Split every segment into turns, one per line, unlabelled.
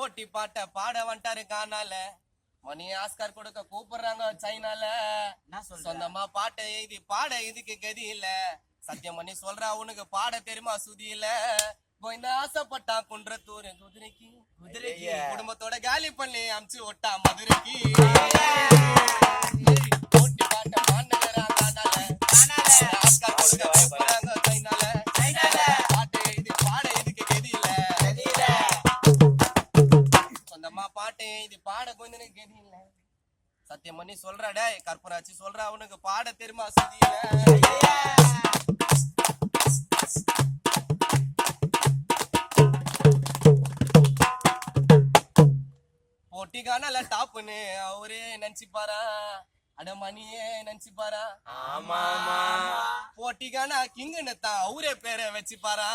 போட்டி பாட்ட பாட வந்துட்டாரு கானால மணி ஆஸ்கார் கொடுக்க கூப்பிடுறாங்க சைனால சொந்தமா பாட்டை எழுதி பாட இதுக்கு கதி இல்ல சத்தியம் பண்ணி சொல்றா உனக்கு பாட தெரியுமா சுதியில போய் ஆசைப்பட்டா குன்றத்தூர் குதிரைக்கு குடும்பத்தோட காலி பண்ணி அமிச்சு ஒட்டா மதுரைக்கு போட்டி பாட்ட பாடுறாங்க கானால ஆஸ்கார் கொடுக்க கூப்பிடுறாங்க சைனால பாட்டை எழுதி பாட இதுக்கு கதி இல்ல சொந்தமா பாட்டை எழுதி பாட கொஞ்சம் கதி இல்ல சத்தியம் பண்ணி சொல்றாடே கற்பூராட்சி சொல்றா அவனுக்கு பாட தெரியுமா சுதியில போட்டிக்கான டாப்னு அவரே நினைச்சுப்பாரா அடமணியே நினைச்சுப்பாரா போட்டிக்கான கிங்குன்னு தான் அவரே பேரை வச்சுப்பாரா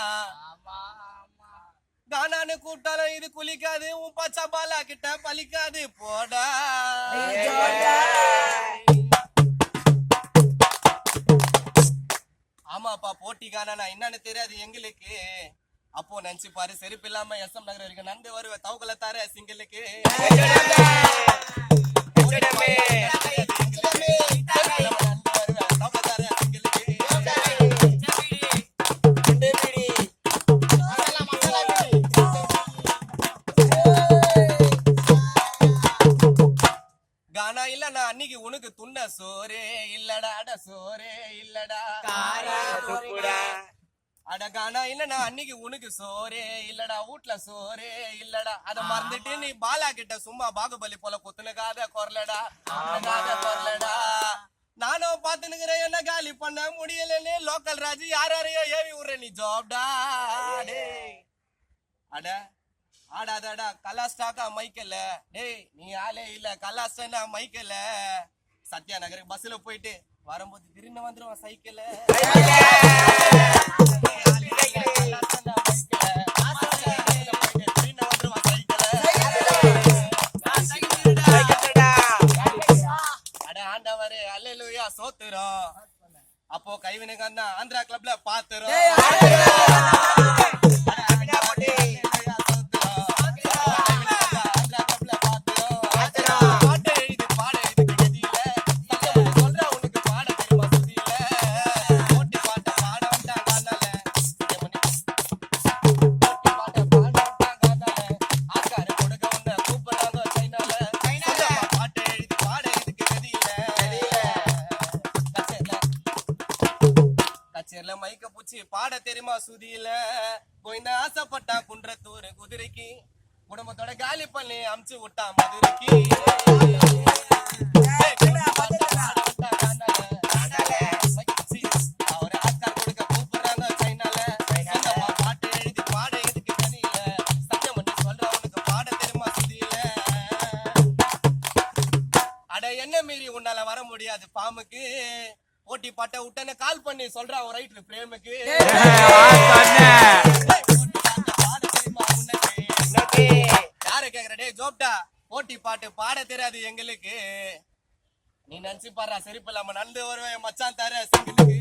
கானான்னு கூப்பிட்டாலும் இது குளிக்காது உன் பச்சா பாலா கிட்ட பலிக்காது போடா ஆமாப்பா போட்டி கானா என்னன்னு தெரியாது எங்களுக்கு அப்போ நினைச்சு பாரு செருப்பு இல்லாம எஸ்எம் நகர் வரைக்கும் நந்து வருவேன் தவுக்கல தார சிங்களுக்கு கானா இல்ல அன்னைக்கு உனக்கு துண்ட சோரே இல்லடா அட சோரே இல்லடா அட கானா இல்ல அன்னைக்கு உனக்கு சோரே இல்லடா வீட்டுல சோரே இல்லடா அத மறந்துட்டு நீ பாலா கிட்ட சும்மா பாகுபலி போல குத்துனுக்காத கொரலடா கொரலடா நானும் பாத்துனுக்கிறேன் என்ன காலி பண்ண முடியலன்னு லோக்கல் ராஜு யாரையோ ஏவி விடுற நீ ஜாப்டா அட ஆடாதடா கலாஸ்டாக்கா மைக்கல்ல டேய் நீ ஆளே இல்ல கலாஸ்டா மைக்கல்ல சத்யா நகருக்கு பஸ்ல போயிட்டு வரும்போது திடீர்னு வந்துருவான் சைக்கிள் அட ஆண்டவரே அல்லேலூயா சோத்துறோம் அப்போ கைவினுக்கு ஆந்திரா கிளப்ல பாத்துறோம் மைக்க பூச்சி பாட தெரியுமா சுதியில போய் ஆசைப்பட்டா குன்றத்தூர் குதிரைக்கு குடும்பத்தோட காலி பண்ணி அமிச்சு விட்டா மதுரைக்கு அவரை ஆஸ்கார் கொடுக்க கூப்பிடுறாங்க சைனால பாட்டு எழுதி பாட இதுக்கு தெரியல சத்தியம் பண்ணி சொல்றவனுக்கு பாட தெரியுமா சுதியில அட என்ன மீறி உன்னால வர முடியாது பாம்புக்கு போட்டி பாட்ட விட்டன கால் பண்ணி சொல்றா ஒரு ரைட்ரு பிரேமுக்கு யாரு கேக்குறடே ஜோப்டா போட்டி பாட்டு பாட தெரியாது எங்களுக்கு நீ நினைச்சு பாரு செருப்பு இல்லாம நடந்து வருவேன் மச்சான் தர சிங்களுக்கு